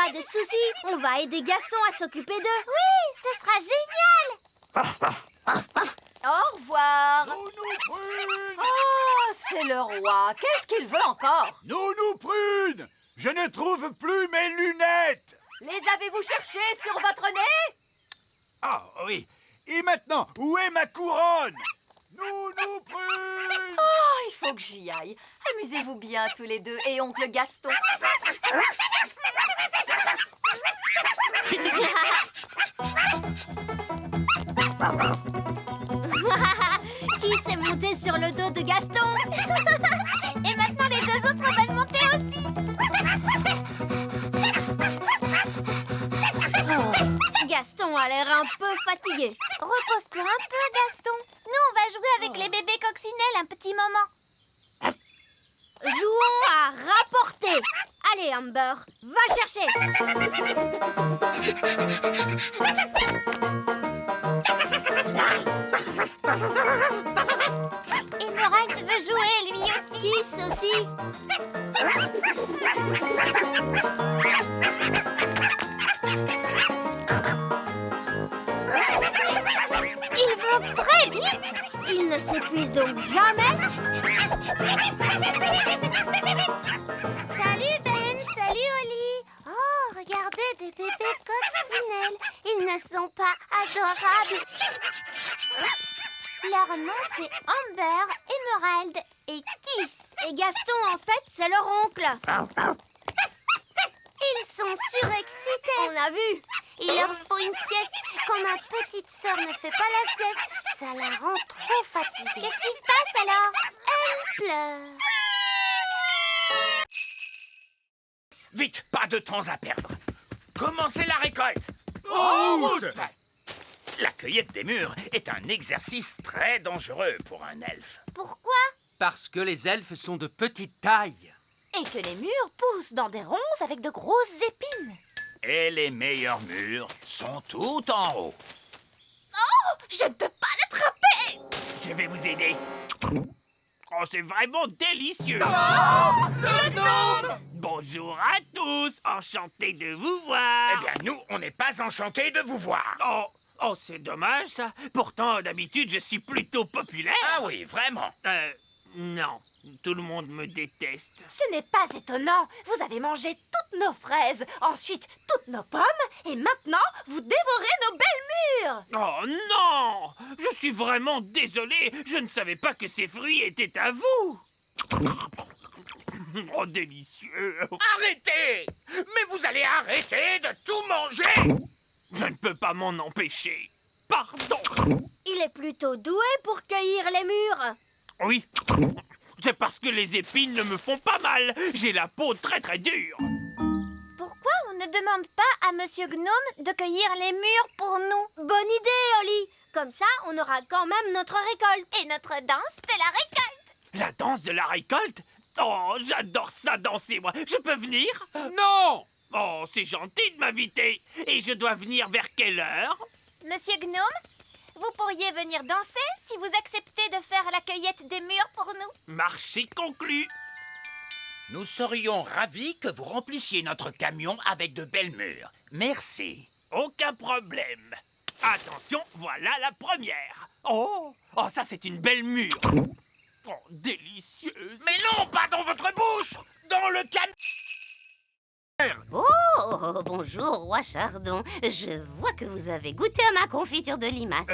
Pas de soucis, on va aider Gaston à s'occuper d'eux. Oui, ce sera génial. Au revoir. Nounou Prune! Oh, c'est le roi. Qu'est-ce qu'il veut encore? Nounou Prune! Je ne trouve plus mes lunettes! Les avez-vous cherchées sur votre nez? Ah oui. Et maintenant, où est ma couronne? Nounou Prune! Oh, il faut que j'y aille. Amusez-vous bien tous les deux et oncle Gaston. Qui s'est monté sur le dos de Gaston? Et maintenant, les deux autres veulent monter aussi. Gaston a l'air un peu fatigué. Repose-toi un peu, Gaston. Nous, on va jouer avec les bébés coccinelles un petit moment. Jouons à rapporter. Allez, Amber, va chercher. Emerald veut jouer, lui aussi. Kiss aussi. Ils vont très vite. Il ne s'épuise donc jamais. Salut Ben, salut Oli. Oh, regardez des bébés coccinelles. Ils ne sont pas adorables. Leur nom c'est Amber, Emerald et Kiss. Et Gaston, en fait, c'est leur oncle. Ils sont surexcités. On a vu. Il leur faut une sieste. Quand ma petite sœur ne fait pas la sieste, ça la rend trop fatiguée. Qu'est-ce qui se passe alors? Elle pleure. Vite, pas de temps à perdre. Commencez la récolte. La cueillette des mûres est un exercice très dangereux pour un elfe. Pourquoi? Parce que les elfes sont de petite taille. Et que les mûres poussent dans des ronces avec de grosses épines. Et les meilleurs mûres sont tout en haut. Je ne peux pas l'attraper. Je vais vous aider. Oh, c'est vraiment délicieux. Bonjour à tous, enchanté de vous voir. Eh bien, nous, on n'est pas enchantés de vous voir. Oh, c'est dommage, ça. Pourtant, d'habitude, je suis plutôt populaire. Ah oui, vraiment. Non. Tout le monde me déteste. Ce n'est pas étonnant. Vous avez mangé toutes nos fraises, ensuite toutes nos pommes, et maintenant vous dévorez nos belles mûres. Oh non! Je suis vraiment désolé. Je ne savais pas que ces fruits étaient à vous. Oh, délicieux. Arrêtez! Mais vous allez arrêter de tout manger! Je ne peux pas m'en empêcher. Pardon. Il est plutôt doué pour cueillir les mûres. Oui. C'est parce que les épines ne me font pas mal. J'ai la peau très très dure. Pourquoi on ne demande pas à Monsieur Gnome de cueillir les mûres pour nous? Bonne idée, Oli. Comme ça, on aura quand même notre récolte. Et notre danse de la récolte. La danse de la récolte? Oh, j'adore ça danser, moi. Je peux venir? Non! Oh, c'est gentil de m'inviter. Et je dois venir vers quelle heure? Monsieur Gnome, vous pourriez venir danser si vous acceptez de faire la cueillette des mûres pour nous. Marché conclu. Nous serions ravis que vous remplissiez notre camion avec de belles mûres. Merci. Aucun problème. Attention, voilà la première. Oh, ça c'est une belle mûre. Oh, délicieuse. Mais non, pas dans votre bouche! Dans le camion! Oh, bonjour, roi Chardon. Je vois que vous avez goûté à ma confiture de limace.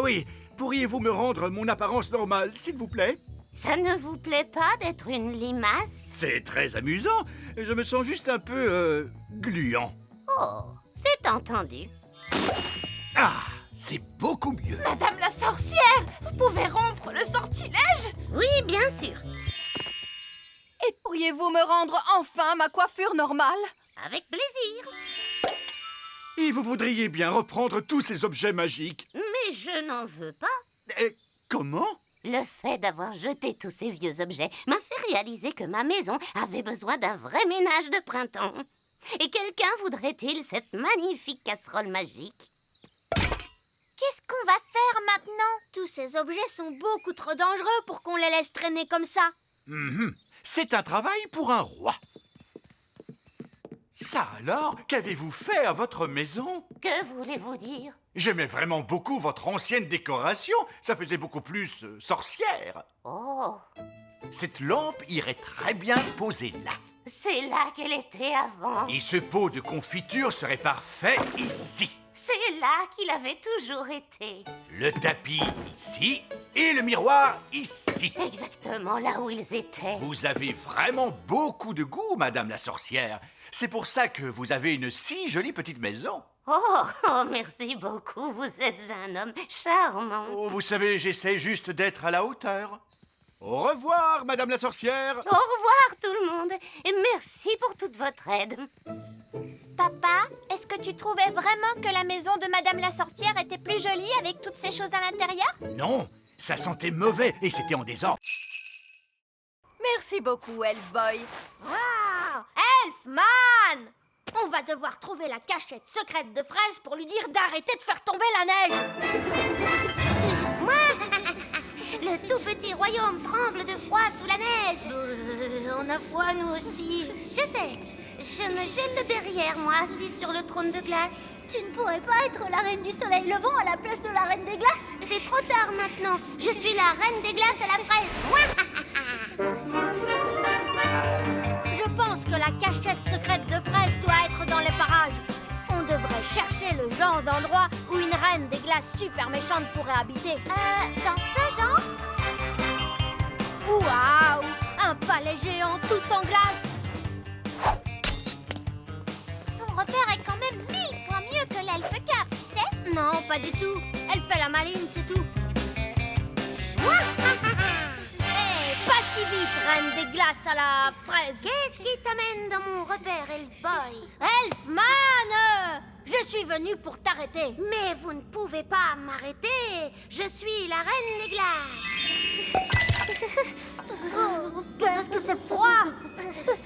Oui. Pourriez-vous me rendre mon apparence normale, s'il vous plaît? Ça ne vous plaît pas d'être une limace? C'est très amusant. Je me sens juste un peu, gluant. Oh, c'est entendu. Ah, c'est beaucoup mieux. Madame la sorcière, vous pouvez rompre le sortilège? Oui, bien sûr. Et pourriez-vous me rendre enfin ma coiffure normale? Avec plaisir. Et vous voudriez bien reprendre tous ces objets magiques. Mais je n'en veux pas. Comment? Le fait d'avoir jeté tous ces vieux objets m'a fait réaliser que ma maison avait besoin d'un vrai ménage de printemps. Et quelqu'un voudrait-il cette magnifique casserole magique? Qu'est-ce qu'on va faire maintenant? Tous ces objets sont beaucoup trop dangereux pour qu'on les laisse traîner comme ça. C'est un travail pour un roi. Ça alors, qu'avez-vous fait à votre maison? Que voulez-vous dire? J'aimais vraiment beaucoup votre ancienne décoration. Ça faisait beaucoup plus sorcière. Oh, Cette lampe irait très bien posée là. c'est là qu'elle était avant. Et ce pot de confiture serait parfait ici. C'est là qu'il avait toujours été. Le tapis ici et le miroir ici. Exactement là où ils étaient. Vous avez vraiment beaucoup de goût, Madame la sorcière. C'est pour ça que vous avez une si jolie petite maison. Oh, merci beaucoup. Vous êtes un homme charmant. Oh, vous savez, j'essaie juste d'être à la hauteur. Au revoir, Madame la sorcière. Au revoir tout le monde et merci pour toute votre aide. Papa, est-ce que tu trouvais vraiment que la maison de Madame la sorcière était plus jolie avec toutes ces choses à l'intérieur? Non, ça sentait mauvais et c'était en désordre. Merci beaucoup, Elf Boy. Waouh! Elfman! On va devoir trouver la cachette secrète de Fraise pour lui dire d'arrêter de faire tomber la neige. Le tout petit royaume tremble de froid sous la neige. On a froid, nous aussi. Je sais, je me gèle le derrière, moi, assis sur le trône de glace. Tu ne pourrais pas être la reine du soleil levant à la place de la reine des glaces? C'est trop tard maintenant. Je suis la reine des glaces à la fraise. Je pense que la cachette secrète de Fraise doit être dans les parages. On devrait chercher le genre d'endroit où une reine des glaces super méchante pourrait habiter. Dans ce genre? Waouh! Un palais géant tout en glace! Son repère est quand même 1000 fois mieux que l'elfe cap, tu sais? Non, pas du tout. Elle fait la maline, c'est tout. Hé, pas si vite, reine des glaces à la fraise. Qu'est-ce qui t'amène dans mon repère, Elf Boy? Elfman! Je suis venue pour t'arrêter. Mais vous ne pouvez pas m'arrêter. Je suis la reine des glaces. Oh, qu'est-ce que c'est froid!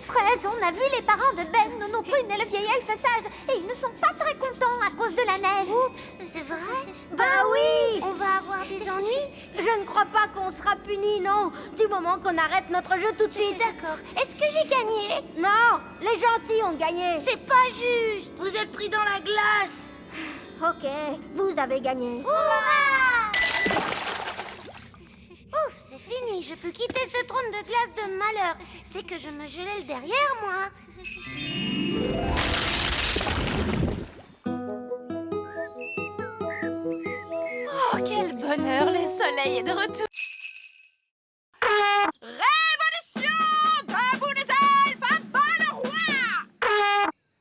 Fraise, on a vu les parents de Ben, nos prunes et le vieil elfe sage, et ils ne sont pas très contents à cause de la neige. Oups, c'est vrai? Bah oui! On va avoir des ennuis? Je ne crois pas qu'on sera punis, non, du moment qu'on arrête notre jeu tout de suite. D'accord. Est-ce que j'ai gagné? Non, les gentils ont gagné. C'est pas juste. Vous êtes pris dans la glace. Ok, vous avez gagné. Hurrah! Ouf, c'est fini. Je peux quitter ce trône de glace de malheur. C'est que je me gelais le derrière, moi. Oh, quel bonheur, le soleil est de retour. Révolution! Debout les elfes, à bas le roi!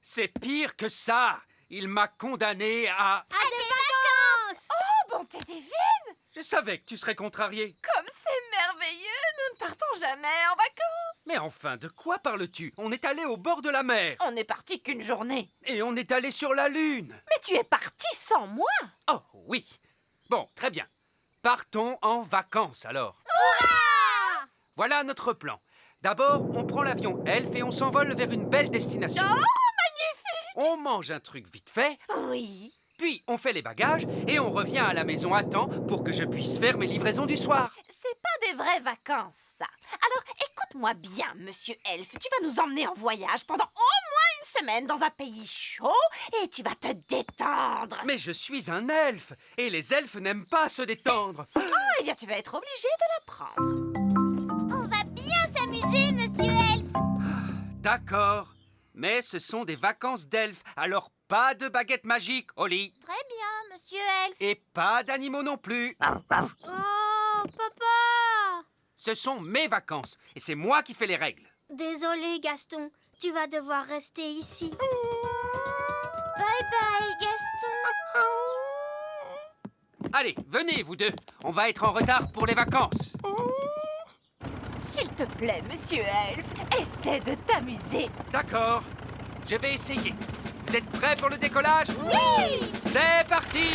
C'est pire que ça. Il m'a condamné à... À des vacances! Oh, bonté divine! Je savais que tu serais contrarié. Comme c'est merveilleux, nous ne partons jamais en vacances. Mais enfin, de quoi parles-tu? On est allé au bord de la mer. On n'est parti qu'une journée. Et on est allé sur la Lune. Mais tu es parti sans moi. Oh, oui. Bon, très bien. Partons en vacances, alors. Voilà notre plan. D'abord, on prend l'avion Elf et on s'envole vers une belle destination. Oh, magnifique! On mange un truc vite fait, Oui. puis on fait les bagages et on revient à la maison à temps pour que je puisse faire mes livraisons du soir. C'est pas des vraies vacances, ça. Alors, écoute-moi bien, monsieur Elfe. Tu vas nous emmener en voyage pendant au moins une semaine dans un pays chaud et tu vas te détendre. Mais je suis un elfe et les elfes n'aiment pas se détendre. Oh, eh bien, tu vas être obligé de l'apprendre. On va bien s'amuser, monsieur Elf. D'accord, mais ce sont des vacances d'elfes, alors pas de baguette magique au lit. Très bien, monsieur Elf. Et pas d'animaux non plus. Oh, papa! Ce sont mes vacances et c'est moi qui fais les règles. Désolé, Gaston. Tu vas devoir rester ici. Bye bye, Gaston. Allez, venez vous deux. On va être en retard pour les vacances. S'il te plaît, monsieur Elfe, essaie de t'amuser. D'accord, je vais essayer. Vous êtes prêts pour le décollage? Oui! C'est parti!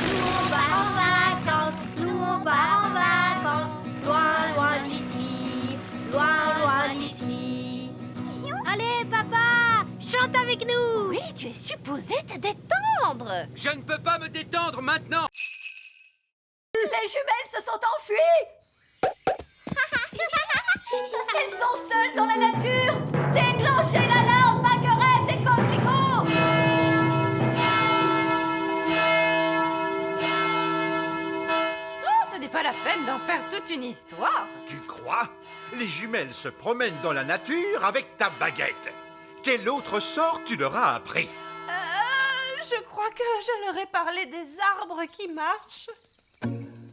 Nous on va en vacances, nous on va en vacances, loin, loin d'ici, loin, loin d'ici. Allez, papa, chante avec nous. Oui, tu es supposé te détendre. Je ne peux pas me détendre maintenant. Les jumelles se sont enfuies. Elles sont seules seul dans la nature. Déclenchez l'alarme, Baguerette et Coquelicot. Oh, ce n'est pas la peine d'en faire toute une histoire. Tu crois? Les jumelles se promènent dans la nature avec ta baguette. Quel autre sort tu leur as appris? Je crois que je leur ai parlé des arbres qui marchent.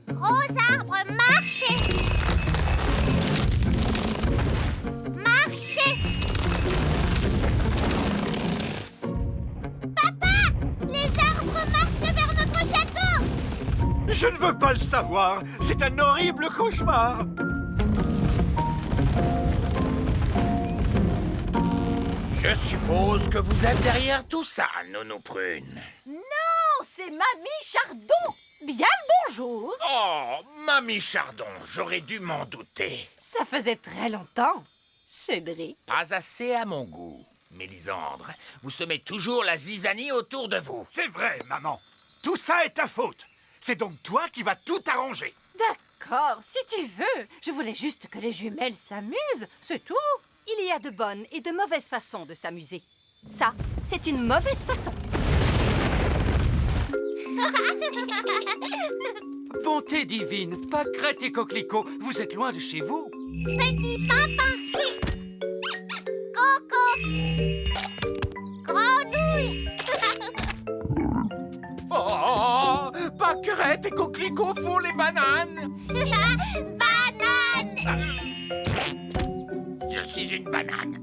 Gros arbre, marchez. Marchez. Papa, les arbres marchent vers notre château. Je ne veux pas le savoir. C'est un horrible cauchemar. Je suppose que vous êtes derrière tout ça, Nounou Prune. Non, c'est Mamie Chardon. Bien le bonjour. Oh, Mamie Chardon, j'aurais dû m'en douter. Ça faisait très longtemps, Cédric. Pas assez à mon goût. Mélisandre, vous semez toujours la zizanie autour de vous. C'est vrai, maman. Tout ça est ta faute. C'est donc toi qui vas tout arranger. D'accord, si tu veux. Je voulais juste que les jumelles s'amusent, c'est tout. Il y a de bonnes et de mauvaises façons de s'amuser. Ça, c'est une mauvaise façon. Bonté divine, Pâquerette et Coquelicot, vous êtes loin de chez vous. Petit papa. Coco. Grenouille. Oh, Pâquerette et Coquelicot font les bananes. Banane. Je suis une banane.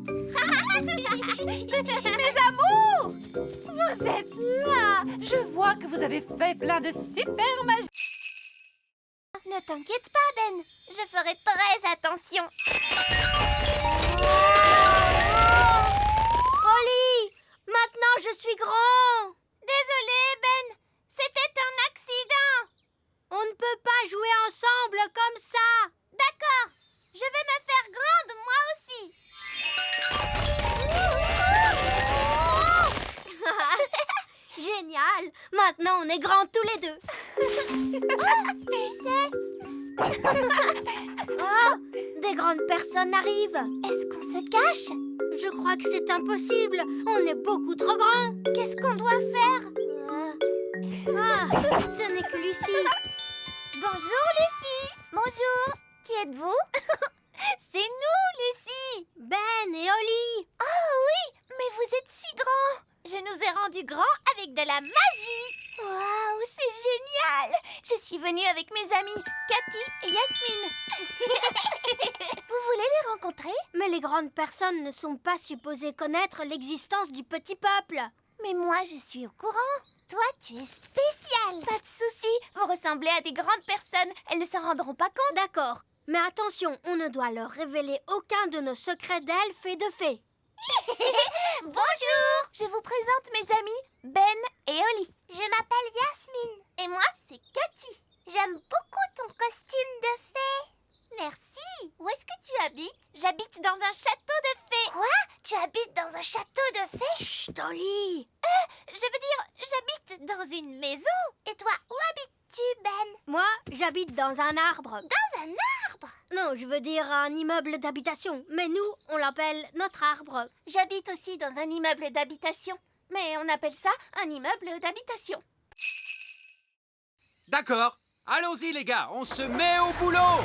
Mes amours, vous êtes là. Je vois que vous avez fait plein de super magie. Ne t'inquiète pas, Ben. Je ferai très attention. Holly, maintenant je suis grand. Désolé, Ben. C'était un accident. On ne peut pas jouer ensemble comme ça. D'accord. Je vais me faire grande, moi aussi. Génial. Maintenant, on est grands tous les deux. Et c'est... Oh, des grandes personnes arrivent. Est-ce qu'on se cache? Je crois que c'est impossible. On est beaucoup trop grands. Qu'est-ce qu'on doit faire? Ce n'est que Lucie. Bonjour, Lucie. Bonjour. Qui êtes-vous? C'est nous, Lucie. Ben et Holly. Oh oui, mais vous êtes si grands. Je nous ai rendus grands avec de la magie. Waouh, c'est génial. Je suis venue avec mes amis, Cathy et Yasmine. Vous voulez les rencontrer? Mais les grandes personnes ne sont pas supposées connaître l'existence du petit peuple. Mais moi, je suis au courant. Toi, tu es spécial. Pas de souci, vous ressemblez à des grandes personnes. Elles ne s'en rendront pas compte. D'accord. Mais attention, on ne doit leur révéler aucun de nos secrets d'elfes et de fées. Bonjour! Je vous présente mes amis, Ben et Holly. Je m'appelle Yasmine. Et moi, c'est Cathy. J'aime beaucoup ton costume de fée. Merci. Où est-ce que tu habites? J'habite dans un château de fées. Quoi? Tu habites dans un château de fées? Chut, Holly. Je veux dire, j'habite dans une maison. Et toi, où habites-tu, Ben? Moi, j'habite dans un arbre. Dans un arbre? Non, je veux dire un immeuble d'habitation. Mais nous, on l'appelle notre arbre. J'habite aussi dans un immeuble d'habitation. Mais on appelle ça un immeuble d'habitation. D'accord, allons-y les gars, on se met au boulot.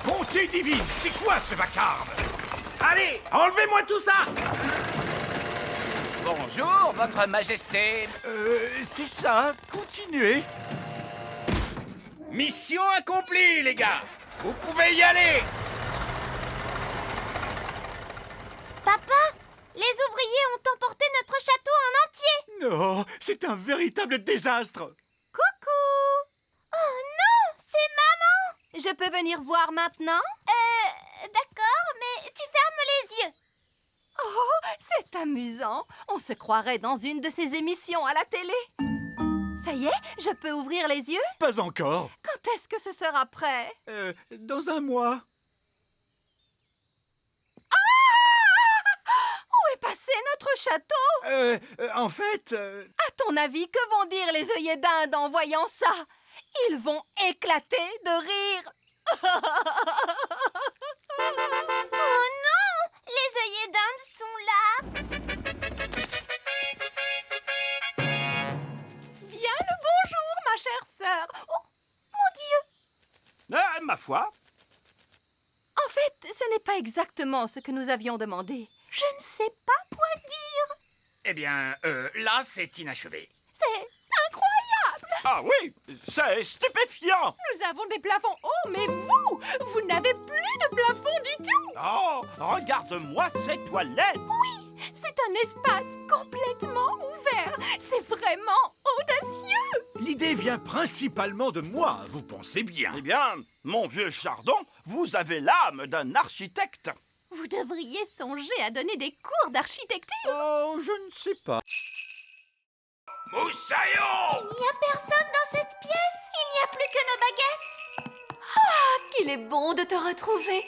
Bonté divine, c'est quoi ce vacarme? Allez, enlevez-moi tout ça. Bonjour, votre majesté. C'est ça, continuez. Mission accomplie, les gars. Vous pouvez y aller. Papa, les ouvriers ont emporté notre château en entier. Non, c'est un véritable désastre. Coucou. Oh non, c'est maman. Je peux venir voir maintenant? D'accord, mais tu fermes les yeux. Oh, c'est amusant. On se croirait dans une de ces émissions à la télé. Ça y est, je peux ouvrir les yeux? Pas encore. Quand est-ce que ce sera prêt? Dans un mois. Où est passé notre château? En fait... À ton avis, que vont dire les œillets d'Inde en voyant ça? Ils vont éclater de rire. Oh non! Les œillets d'Inde sont là! Bien le bonjour, ma chère sœur. Oh, mon Dieu! Ma foi, En fait, ce n'est pas exactement ce que nous avions demandé. Je ne sais pas quoi dire. Eh bien, là, c'est inachevé. C'est incroyable! ah oui, c'est stupéfiant. Nous avons des plafonds hauts, mais vous n'avez plus de plafond du tout! Oh, regarde-moi ces toilettes. C'est un espace complètement ouvert. C'est vraiment audacieux. L'idée vient principalement de moi, vous pensez bien. Eh bien, mon vieux Chardon, vous avez l'âme d'un architecte. Vous devriez songer à donner des cours d'architecture. Oh, je ne sais pas. Moussaillon! Il n'y a personne dans cette pièce! Il n'y a plus que nos baguettes! Qu'il est bon de te retrouver.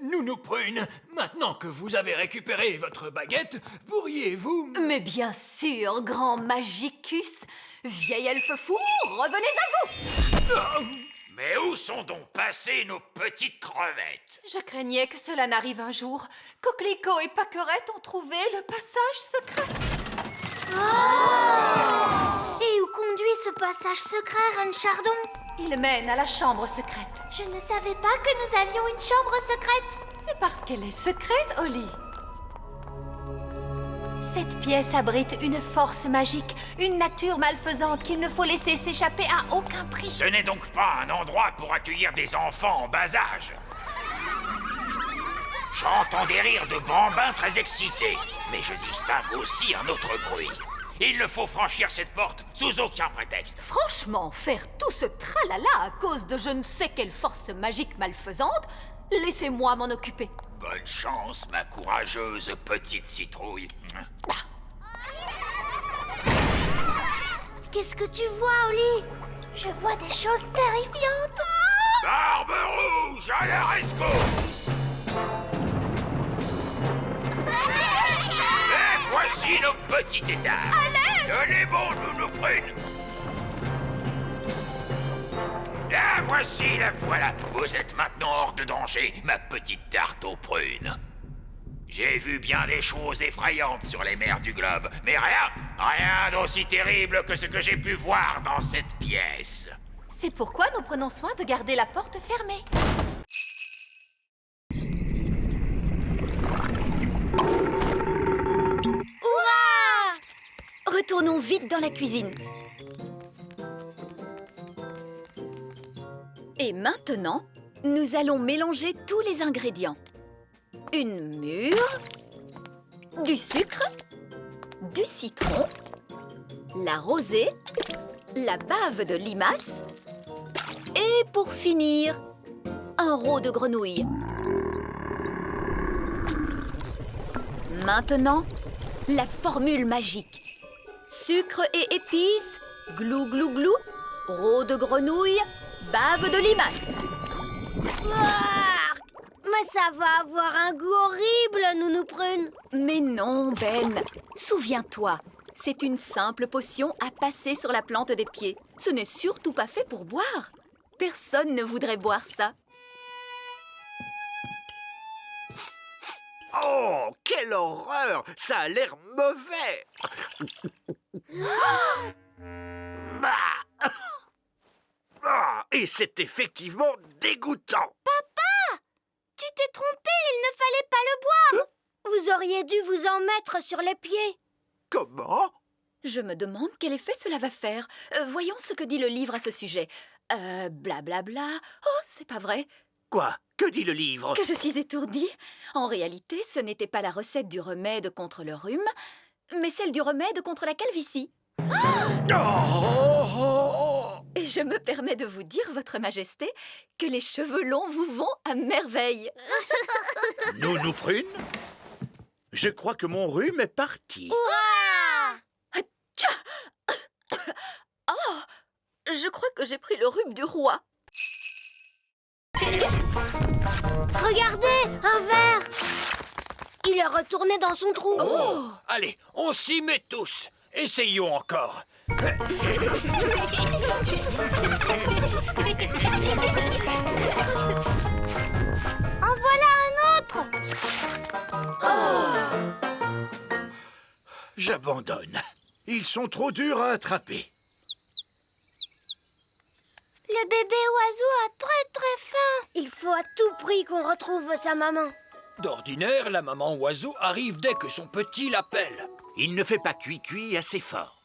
Nounou Prune, maintenant que vous avez récupéré votre baguette, pourriez-vous... Mais bien sûr, grand Magicus. Vieil elfe fou, revenez à vous. Mais où sont donc passées nos petites crevettes? Je craignais que cela n'arrive un jour. Coquelicot et Paquerette ont trouvé le passage secret. Et où conduit ce passage secret, Reine Chardon? Il mène à la chambre secrète. Je ne savais pas que nous avions une chambre secrète! C'est parce qu'elle est secrète, Holly. Cette pièce abrite une force magique, une nature malfaisante qu'il ne faut laisser s'échapper à aucun prix. Ce n'est donc pas un endroit pour accueillir des enfants en bas âge. J'entends des rires de bambins très excités, mais je distingue aussi un autre bruit. Il ne faut franchir cette porte sous aucun prétexte. Franchement, faire tout ce tralala à cause de je ne sais quelle force magique malfaisante, laissez-moi m'en occuper. Bonne chance, ma courageuse petite citrouille. Qu'est-ce que tu vois, Holly? Je vois des choses terrifiantes! Barbe rouge à la rescousse! Et voici nos petits états. Tenez bon, Nounou Prune. La voici, la voilà. Vous êtes maintenant hors de danger, ma petite tarte aux prunes. J'ai vu bien des choses effrayantes sur les mers du globe, mais rien d'aussi terrible que ce que j'ai pu voir dans cette pièce. C'est pourquoi nous prenons soin de garder la porte fermée. Retournons vite dans la cuisine. Et maintenant, nous allons mélanger tous les ingrédients. Une mûre, du sucre, du citron, la rosée, la bave de limace et pour finir, un rôt de grenouille. Maintenant, la formule magique. Sucre et épices, glou glou glou, rôt de grenouille, bave de limace. Mais ça va avoir un goût horrible, Nounou Prune. Mais non, Ben. Souviens-toi, c'est une simple potion à passer sur la plante des pieds. Ce n'est surtout pas fait pour boire. Personne ne voudrait boire ça. Oh, quelle horreur! Ça a l'air mauvais! Et c'est effectivement dégoûtant! Tu t'es trompé, il ne fallait pas le boire. Vous auriez dû vous en mettre sur les pieds. Comment? Je me demande quel effet cela va faire. Voyons ce que dit le livre à ce sujet. Blablabla. Oh, c'est pas vrai. Quoi? Que dit le livre? Que je suis étourdie. En réalité, ce n'était pas la recette du remède contre le rhume, mais celle du remède contre la calvitie. Et je me permets de vous dire, Votre Majesté, que les cheveux longs vous vont à merveille. Nounou Prune? Je crois que mon rhume est parti. Oh, je crois que j'ai pris le rhume du roi. Regardez, un verre. Il est retourné dans son trou. Allez, on s'y met tous. Essayons encore. J'abandonne. Ils sont trop durs à attraper. Le bébé oiseau a très faim. Il faut à tout prix qu'on retrouve sa maman. D'ordinaire, la maman oiseau arrive dès que son petit l'appelle. Il ne fait pas cuit assez fort.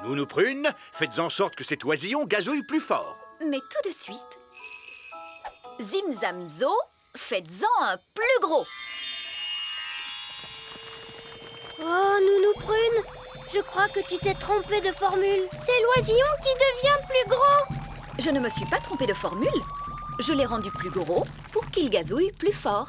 Nounou Prune, faites en sorte que cet oisillon gazouille plus fort. Mais tout de suite, Zim Zam Zo, faites-en un plus gros. Oh, Nounou Prune, je crois que tu t'es trompée de formule. C'est l'oisillon qui devient plus gros. Je ne me suis pas trompée de formule. Je l'ai rendu plus gros pour qu'il gazouille plus fort.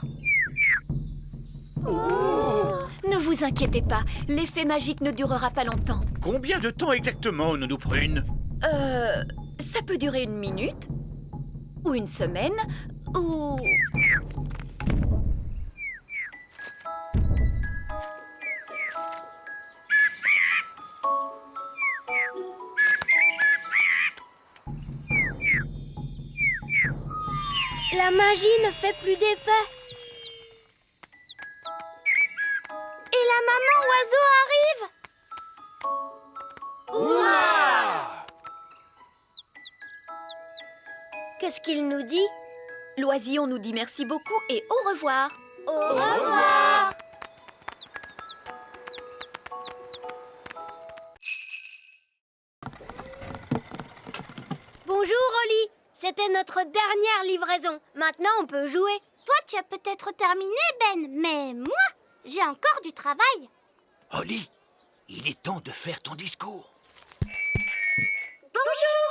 Ne vous inquiétez pas, l'effet magique ne durera pas longtemps. Combien de temps exactement, Nounou Prune? Ça peut durer 1 minute, ou 1 semaine, ou... La magie ne fait plus d'effet. Et la maman oiseau arrive. Ouah! Qu'est-ce qu'il nous dit? L'oisillon nous dit merci beaucoup et au revoir. Au revoir. Bonjour, Oli. C'était notre dernière livraison. Maintenant, on peut jouer. Toi, tu as peut-être terminé, Ben, mais moi, j'ai encore du travail. Holly, il est temps de faire ton discours. Bonjour.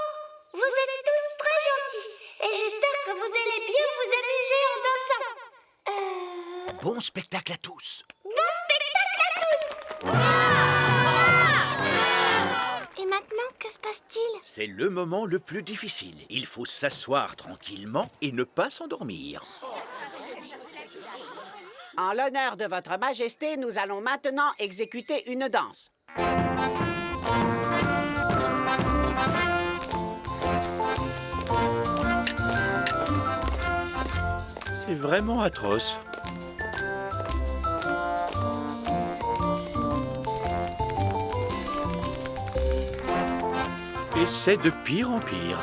Vous êtes tous très gentils et j'espère que vous allez bien vous amuser en dansant. Bon spectacle à tous. Bon spectacle à tous. Et maintenant, que se passe-t-il? C'est le moment le plus difficile. Il faut s'asseoir tranquillement et ne pas s'endormir. En l'honneur de votre majesté, nous allons maintenant exécuter une danse. C'est vraiment atroce. Et c'est de pire en pire.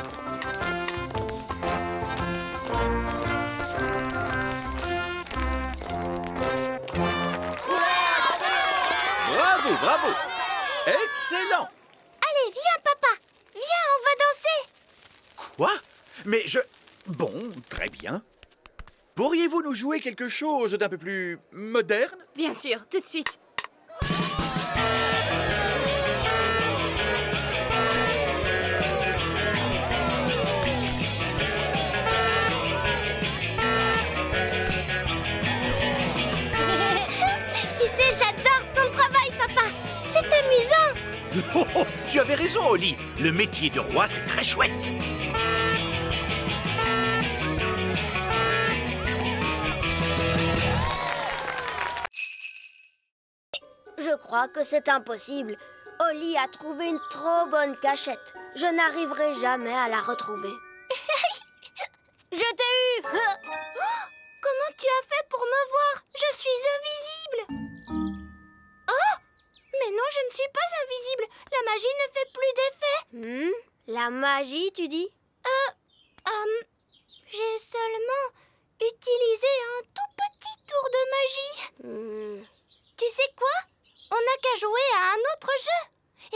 Bravo, bravo! Excellent! Allez, viens, papa. Viens, on va danser. Quoi? Mais je... Bon, très bien. Pourriez-vous nous jouer quelque chose d'un peu plus moderne? Bien sûr, tout de suite. Tu sais, j'adore ton travail, papa. C'est amusant. Oh, oh, tu avais raison, Holly. Le métier de roi, c'est très chouette. Je crois que c'est impossible. Oli a trouvé une trop bonne cachette. Je n'arriverai jamais à la retrouver. Je t'ai eu. Comment tu as fait pour me voir? Je suis invisible. Oh! Mais non, je ne suis pas invisible. La magie ne fait plus d'effet. La magie, tu dis? J'ai seulement utilisé un tout petit tour de magie. Tu sais quoi? On n'a qu'à jouer à un autre jeu.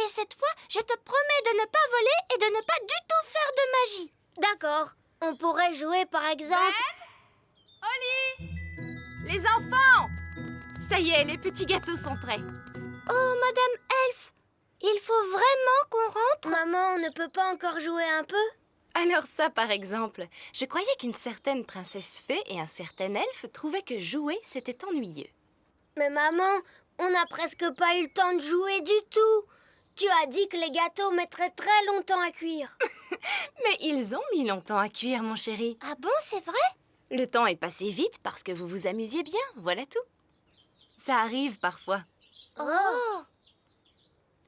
Et cette fois, je te promets de ne pas voler et de ne pas du tout faire de magie. D'accord. On pourrait jouer, par exemple... Oli! Les enfants! Ça y est, les petits gâteaux sont prêts. Oh, Madame Elf, il faut vraiment qu'on rentre? Maman, on ne peut pas encore jouer un peu? Alors ça, par exemple, je croyais qu'une certaine princesse fée et un certain elfe trouvaient que jouer, c'était ennuyeux. Mais maman, on n'a presque pas eu le temps de jouer du tout. Tu as dit que les gâteaux mettraient très longtemps à cuire. Mais ils ont mis longtemps à cuire, mon chéri. Ah bon, c'est vrai? Le temps est passé vite parce que vous vous amusiez bien, voilà tout. Ça arrive parfois. Oh!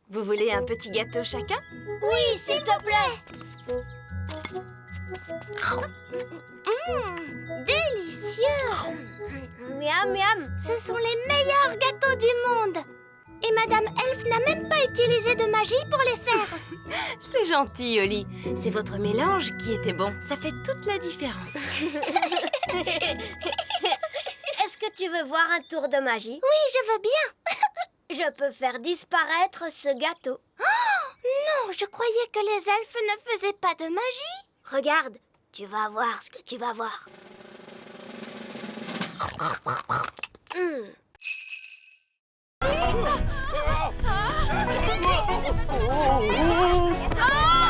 Vous voulez un petit gâteau chacun? Oui, s'il te plaît. Délicieux. Miam, miam. Ce sont les meilleurs gâteaux du monde. Et Madame Elf n'a même pas utilisé de magie pour les faire. C'est gentil, Oli. C'est votre mélange qui était bon. Ça fait toute la différence. Est-ce que tu veux voir un tour de magie? Oui, je veux bien. Je peux faire disparaître ce gâteau. Oh, non, je croyais que les elfes ne faisaient pas de magie. Regarde, tu vas voir ce que tu vas voir.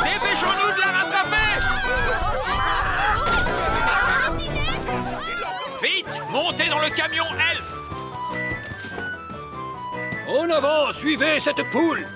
Dépêchons-nous de la rattraper! Vite, montez dans le camion Elf! En avant, suivez cette poule.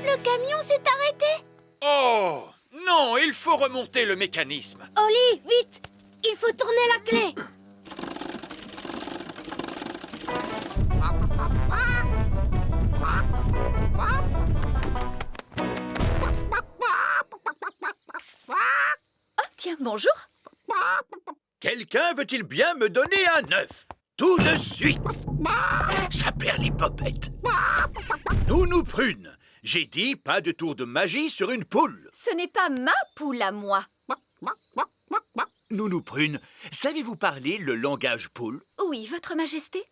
Le camion s'est arrêté. Oh! Non, il faut remonter le mécanisme. Oli, vite! Il faut tourner la clé. Oh, tiens, bonjour. Quelqu'un veut-il bien me donner un œuf? Tout de suite! Ça perd les popettes. Nounou Prune, j'ai dit pas de tour de magie sur une poule. Ce n'est pas ma poule à moi. Nounou Prune, savez-vous parler le langage poule? Oui, Votre Majesté.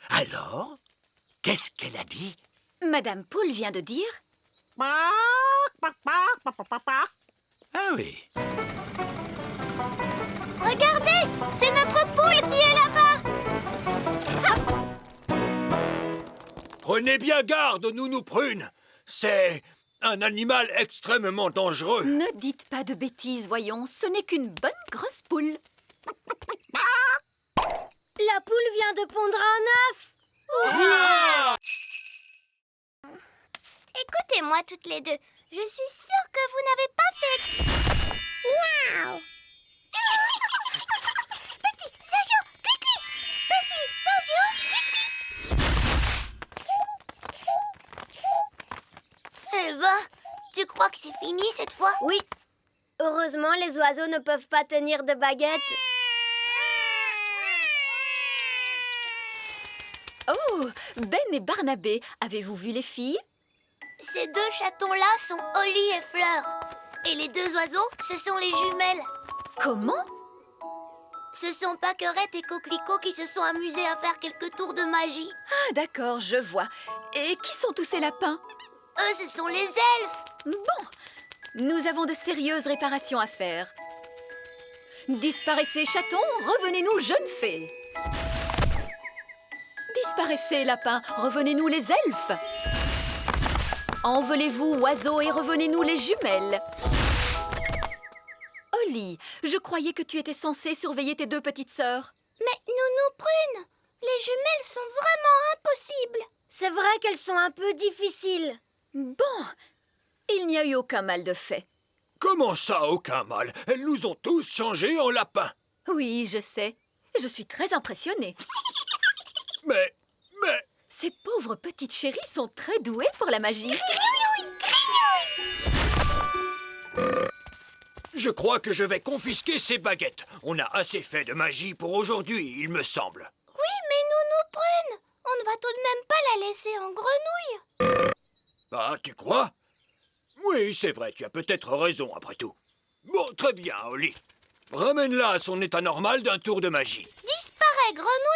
Alors? Qu'est-ce qu'elle a dit? Madame Poule vient de dire... Ah oui. Regardez, c'est notre poule qui est là-bas. Prenez bien garde, Nounou Prune. C'est un animal extrêmement dangereux. Ne dites pas de bêtises, voyons. Ce n'est qu'une bonne grosse poule. La poule vient de pondre un œuf. Hurrah! Écoutez-moi toutes les deux. Je suis sûre que vous n'avez pas fait... Miaou. Petit Jojo, pipi. Petit Jojo, pipi. Eh ben, tu crois que c'est fini cette fois? Oui. Heureusement, les oiseaux ne peuvent pas tenir de baguette. Oh, Ben et Barnabé, avez-vous vu les filles? Ces deux chatons-là sont Oli et Fleur. Et les deux oiseaux, ce sont les jumelles. Comment? Ce sont Pâquerette et Coquelicot qui se sont amusés à faire quelques tours de magie. Ah, d'accord, je vois. Et qui sont tous ces lapins? Eux, ce sont les elfes. Bon, nous avons de sérieuses réparations à faire. Disparaissez, chatons, revenez-nous, jeunes fées. Disparaissez, lapins, revenez-nous, les elfes. Envolez-vous, oiseaux, et revenez-nous, les jumelles. Oli, je croyais que tu étais censée surveiller tes deux petites sœurs. Mais Nounou Prune, les jumelles sont vraiment impossibles. C'est vrai qu'elles sont un peu difficiles. Bon, il n'y a eu aucun mal de fait. Comment ça, aucun mal? Elles nous ont tous changés en lapins. Oui, je sais. Je suis très impressionnée. Mais... Ces pauvres petites chéries sont très douées pour la magie. Je crois que je vais confisquer ces baguettes. On a assez fait de magie pour aujourd'hui, il me semble. Oui, mais Nounou Prune, on ne va tout de même pas la laisser en grenouille. Ah, tu crois? Oui, c'est vrai, tu as peut-être raison après tout. Bon, très bien, Oli. Ramène-la à son état normal d'un tour de magie. Disparais, grenouille.